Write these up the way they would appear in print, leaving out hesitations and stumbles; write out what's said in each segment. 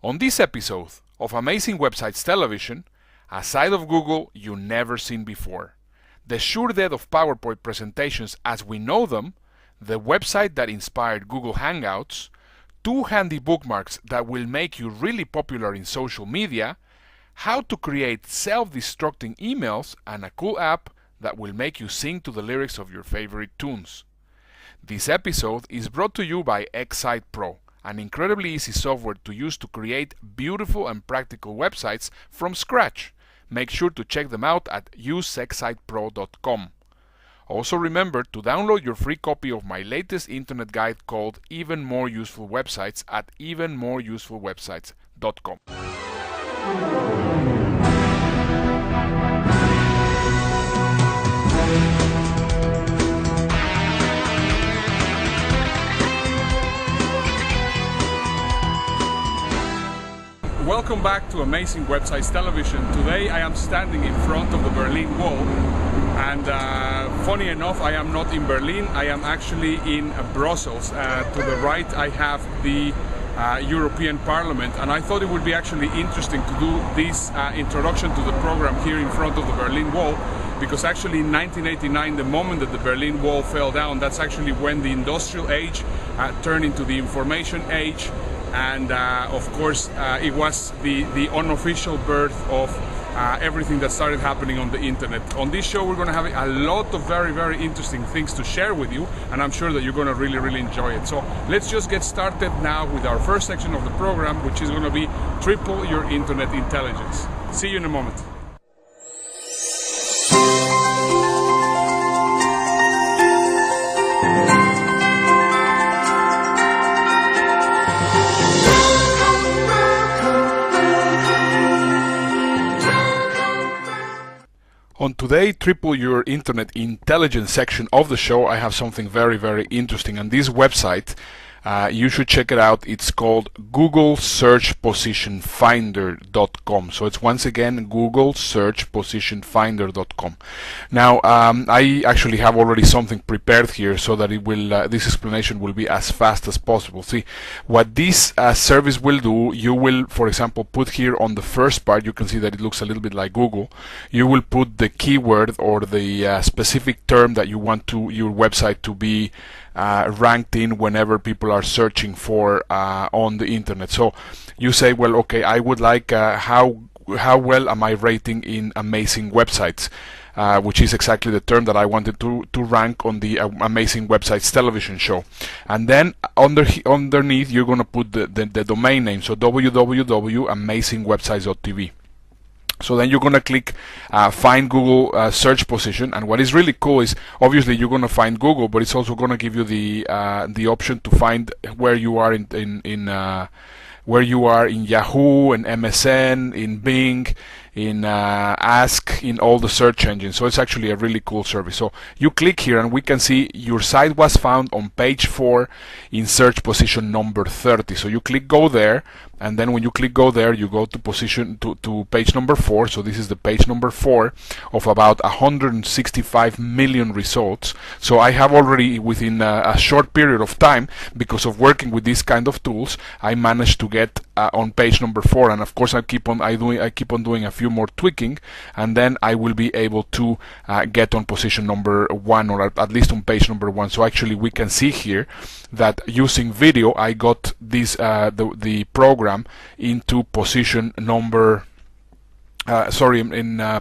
On this episode of Amazing Websites Television, a site of Google you never seen before, the sure death of PowerPoint presentations as we know them, the website that inspired Google Hangouts, 2 handy bookmarks that will make you really popular in social media, how to create self-destructing emails, and a cool app that will make you sing to the lyrics of your favorite tunes. This episode is brought to you by Excite Pro, an incredibly easy software to use to create beautiful and practical websites from scratch. Make sure to check them out at useexcitepro.com. Also remember to download your free copy of my latest internet guide called Even More Useful Websites at evenmoreusefulwebsites.com. Welcome back to Amazing Websites Television. Today I am standing in front of the Berlin Wall, and funny enough, I am not in Berlin, I am actually in Brussels. To the right I have the European Parliament, and I thought it would be actually interesting to do this introduction to the program here in front of the Berlin Wall, because actually in 1989, the moment that the Berlin Wall fell down, that's actually when the industrial age turned into the information age. And of course, it was the unofficial birth of everything that started happening on the internet. On this show, we're going to have a lot of very, very interesting things to share with you, and I'm sure that you're going to really, really enjoy it. So let's just get started now with our first section of the program, which is going to be Triple Your Internet Intelligence. See you in a moment. On today's Triple Your Internet Intelligence section of the show, I have something very, very interesting. And this website, you should check it out. It's called Google Search Position Finder.com. So it's once again Google Search Position Finder.com. Now, I actually have already something prepared here so that it will this explanation will be as fast as possible. See, what this service will do, you will, for example, put here on the first part, you can see that it looks a little bit like Google. You will put the keyword or the specific term that you want your website to be ranked in whenever people are searching for on the internet. So you say, well, okay, I would like how well am I rating in amazing websites, which is exactly the term that I wanted to rank on the Amazing Websites Television show. And then underneath you're going to put the domain name, so www.amazingwebsites.tv. So then you're going to click find Google search position, and what is really cool is obviously you're going to find Google, but it's also going to give you the option to find where you are where you are in Yahoo, in MSN, in Bing, in Ask, in all the search engines. So it's actually a really cool service. So you click here and we can see your site was found on page 4 in search position number 30. So you click go there, and then when you click go there, you go to position to page number 4. So this is the page number 4 of about 165 million results. So I have already, within a short period of time, because of working with these kind of tools, I managed to get on page number 4, and of course I keep on doing a few more tweaking, and then I will be able to get on position number 1, or at least on page number 1. So actually we can see here that using video I got this the program into position number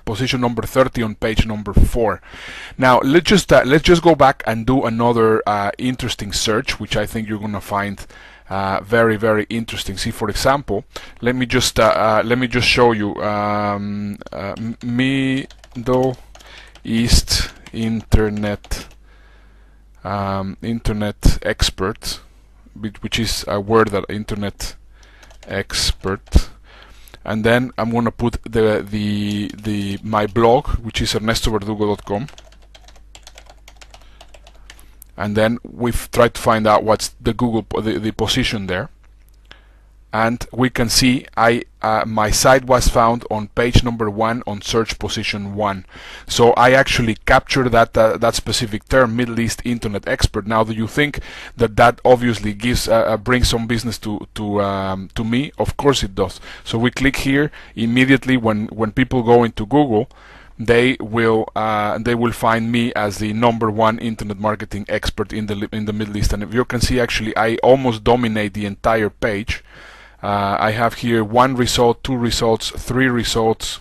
position number 30 on page number 4. Now let's just go back and do another interesting search, which I think you're gonna find very, very interesting. See, for example, let me just show you Middle East internet expert, which is a word that internet expert, and then I'm going to put my blog, which is ernestoverdugo.com, and then we've tried to find out what's the Google the position there. and we can see my site was found on page number 1 on search position 1. So I actually captured that specific term, Middle East Internet Expert. Now, do you think that obviously gives brings some business to me? Of course it does. So we click here immediately. When people go into Google, they will find me as the #1 internet marketing expert in the Middle East. And if you can see, actually I almost dominate the entire page. I have here 1 result, 2 results, 3 results.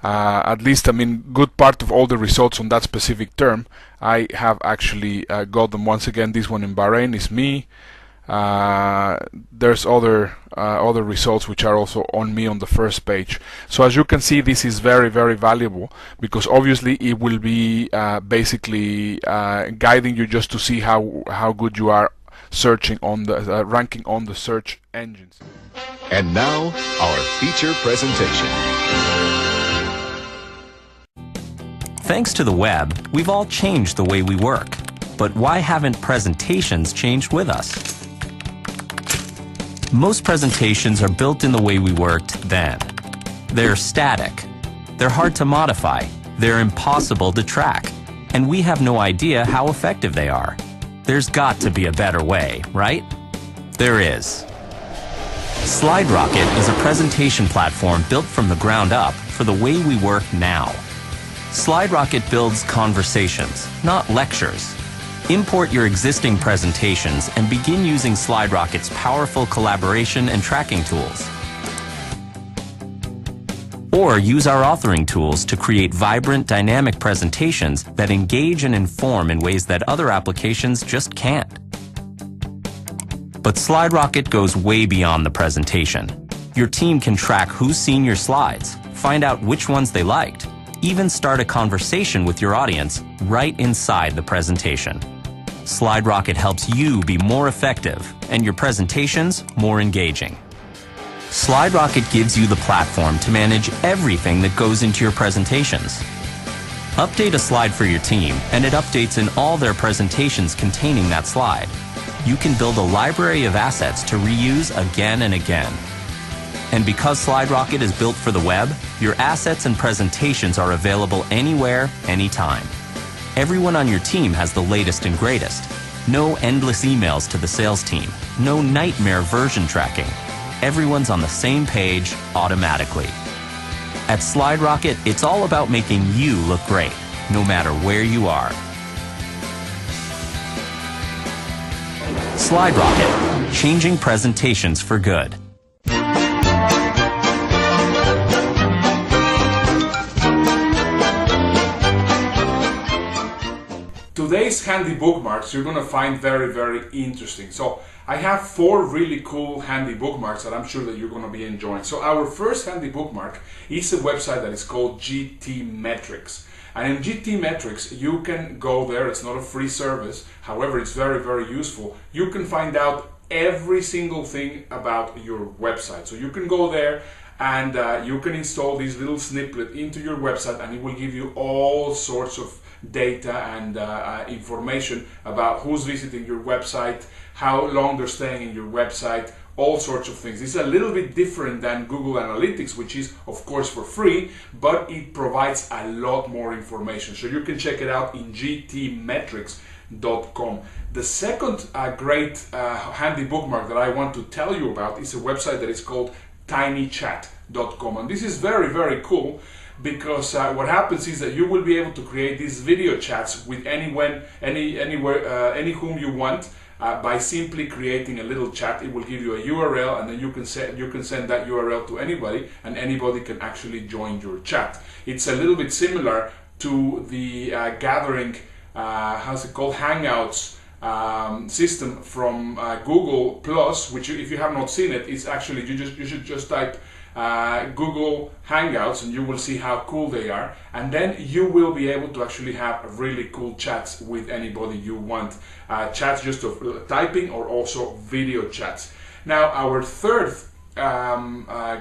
At least, I mean, good part of all the results on that specific term, I have actually got them. Once again, this one in Bahrain is me. There's other results which are also on me on the first page. So as you can see, this is very, very valuable, because obviously it will be basically guiding you just to see how good you are searching on the ranking on the search engines. And now, our feature presentation. Thanks to the web, we've all changed the way we work. But why haven't presentations changed with us? Most presentations are built in the way we worked then. They're static. They're hard to modify. They're impossible to track. And we have no idea how effective they are. There's got to be a better way, right? There is. SlideRocket is a presentation platform built from the ground up for the way we work now. SlideRocket builds conversations, not lectures. Import your existing presentations and begin using SlideRocket's powerful collaboration and tracking tools. Or use our authoring tools to create vibrant, dynamic presentations that engage and inform in ways that other applications just can't. But SlideRocket goes way beyond the presentation. Your team can track who's seen your slides, find out which ones they liked, even start a conversation with your audience right inside the presentation. SlideRocket helps you be more effective and your presentations more engaging. SlideRocket gives you the platform to manage everything that goes into your presentations. Update a slide for your team, and it updates in all their presentations containing that slide. You can build a library of assets to reuse again and again. And because SlideRocket is built for the web, your assets and presentations are available anywhere, anytime. Everyone on your team has the latest and greatest. No endless emails to the sales team. No nightmare version tracking. Everyone's on the same page automatically. At SlideRocket, it's all about making you look great, no matter where you are. SlideRocket, changing presentations for good. Today's handy bookmarks you're going to find very, very interesting. So I have 4 really cool handy bookmarks that I'm sure that you're going to be enjoying. So our first handy bookmark is a website that is called GT Metrics. And in GT Metrics, you can go there. It's not a free service. However, it's very, very useful. You can find out every single thing about your website. So you can go there and you can install this little snippet into your website, and it will give you all sorts of data and information about who's visiting your website, how long they're staying in your website, all sorts of things. It's a little bit different than Google Analytics, which is of course for free, but it provides a lot more information. So you can check it out in gtmetrics.com. The second great handy bookmark that I want to tell you about is a website that is called tinychat.com, and this is very, very cool because what happens is that you will be able to create these video chats with anyone, anywhere, any whom you want by simply creating a little chat. It will give you a URL, and then you can send that URL to anybody, and anybody can actually join your chat. It's a little bit similar to the gathering, how's it called, Hangouts system from Google Plus, which if you have not seen it, it's actually you should just type Google Hangouts and you will see how cool they are, and then you will be able to actually have really cool chats with anybody you want. Chats just of typing, or also video chats. Now our third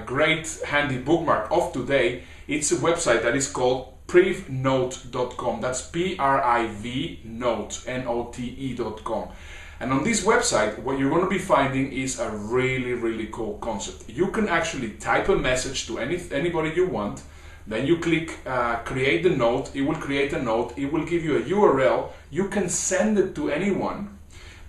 great handy bookmark of today, it's a website that is called privnote.com. That's Privnote.com. And on this website, what you're going to be finding is a really cool concept. You can actually type a message to anybody you want. Then you click create the note. It will create a note. It will give you a URL. You can send it to anyone.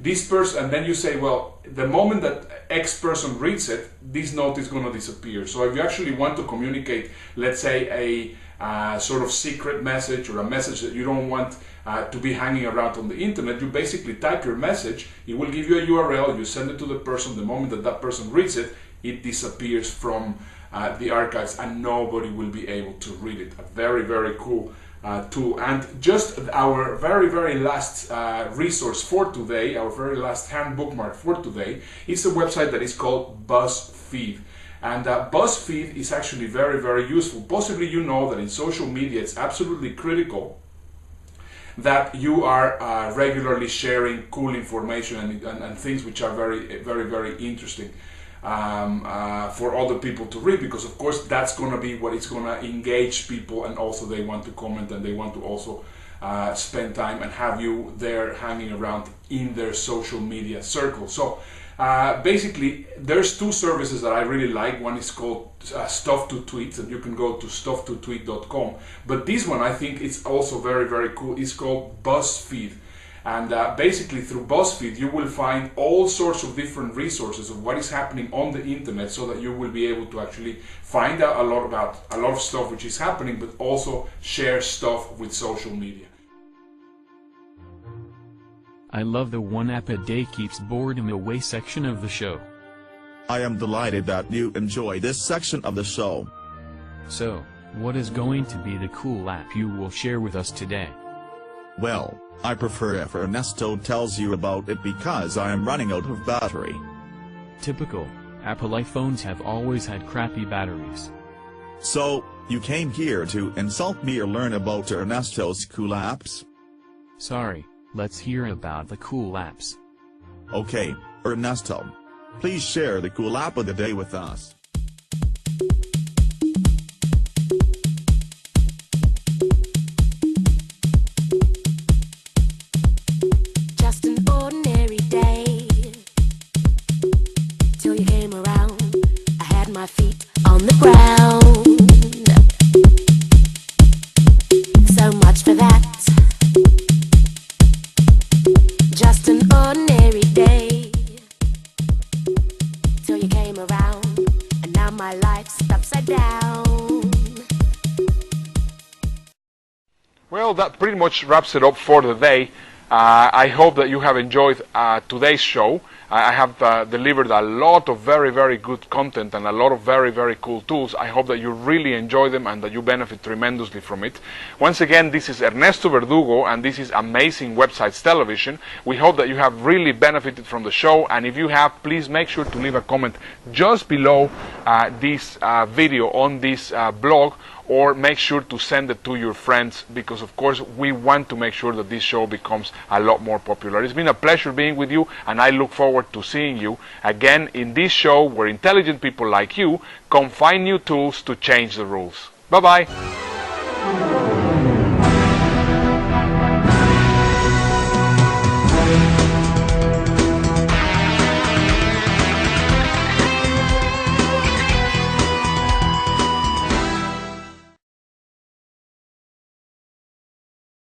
This person, and then you say, well, the moment that X person reads it, this note is going to disappear. So if you actually want to communicate, let's say a sort of secret message or a message that you don't want to be hanging around on the internet, you basically type your message. It will give you a URL. You send it to the person. The moment that that person reads it, it disappears from the archives and nobody will be able to read it. A very cool tool. And just our very last resource for today, our very last hand bookmark for today, is a website that is called BuzzFeed. And BuzzFeed is actually very useful. Possibly you know that in social media it's absolutely critical that you are regularly sharing cool information and things which are very interesting for other people to read, because of course that's going to be what is going to engage people, and also they want to comment and they want to also spend time and have you there hanging around in their social media circle. So basically there's two services that I really like. One is called Stuff to Tweet, and you can go to stufftotweet.com, but this one I think is also very cool. It's called BuzzFeed. And basically through BuzzFeed you will find all sorts of different resources of what is happening on the internet, so that you will be able to actually find out a lot of stuff which is happening, but also share stuff with social media. I love the one app a day keeps boredom away section of the show. I am delighted that you enjoy this section of the show. So, what is going to be the cool app you will share with us today? Well, I prefer if Ernesto tells you about it because I am running out of battery. Typical. Apple iPhones have always had crappy batteries. So, you came here to insult me or learn about Ernesto's cool apps? Sorry, let's hear about the cool apps. Okay, Ernesto. Please share the cool app of the day with us. On the ground. So much for that. Just an ordinary day till you came around, and now my life's upside down. Well, that pretty much wraps it up for the day. I hope that you have enjoyed today's show. I have delivered a lot of very good content and a lot of very cool tools. I hope that you really enjoy them and that you benefit tremendously from it. Once again, this is Ernesto Verdugo, and this is Amazing Websites Television. We hope that you have really benefited from the show, and if you have, please make sure to leave a comment just below this video on this blog, or make sure to send it to your friends, because of course we want to make sure that this show becomes a lot more popular. It's been a pleasure being with you, and I look forward to seeing you again in this show where intelligent people like you come find new tools to change the rules. Bye bye.